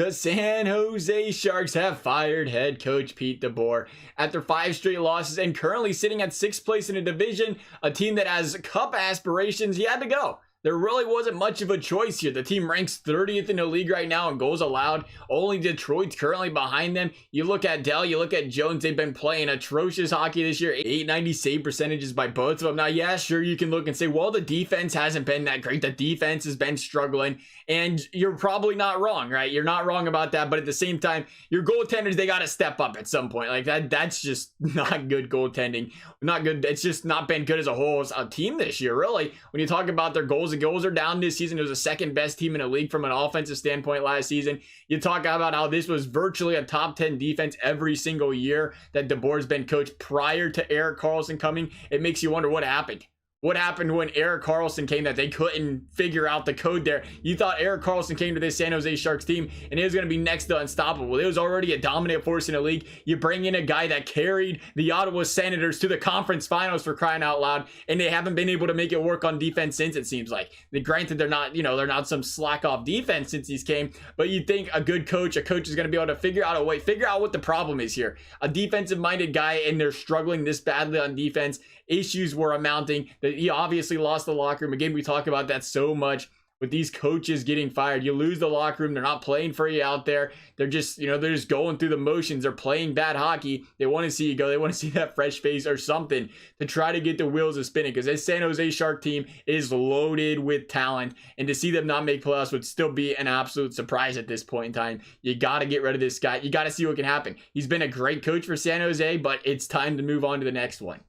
The San Jose Sharks have fired head coach Pete DeBoer after 5 straight losses and currently sitting at 6th place in a division, a team that has cup aspirations. He had to go. There really wasn't much of a choice here. The team ranks 30th in the league right now in goals allowed. Only Detroit's currently behind them. You look at Dell, you look at Jones, they've been playing atrocious hockey this year. 890 save percentages by both of them. Now, yeah, sure, you can look and say, well, the defense hasn't been that great. The defense has been struggling. And you're probably not wrong, right? You're not wrong about that. But at the same time, your goaltenders, they got to step up at some point. Like that's just not good goaltending. Not good. It's just not been good as a whole as a team this year, really. When you talk about their goals, the goals are down this season. It was the second best team in the league from an offensive standpoint last season. You talk about how this was virtually a top 10 defense every single year that DeBoer's been coached prior to Erik Karlsson coming. It makes you wonder what happened. What happened when Erik Karlsson came that they couldn't figure out the code there? You thought Erik Karlsson came to this San Jose Sharks team and it was going to be next to unstoppable. It was already a dominant force in the league. You bring in a guy that carried the Ottawa Senators to the conference finals, for crying out loud, and they haven't been able to make it work on defense since, it seems like. Granted, they're not some slack off defense since he's came, but you think a good coach, is going to be able to figure out a way, figure out what the problem is here. A defensive minded guy, and they're struggling this badly on defense. Issues were amounting. He obviously lost the locker room. Again, we talk about that so much with these coaches getting fired. You lose the locker room. They're not playing for you out there. They're just, they're just going through the motions. They're playing bad hockey. They want to see you go. They want to see that fresh face or something to try to get the wheels of spinning, because this San Jose Shark team is loaded with talent, and to see them not make playoffs would still be an absolute surprise at this point in time. You got to get rid of this guy. You got to see what can happen. He's been a great coach for San Jose, but it's time to move on to the next one.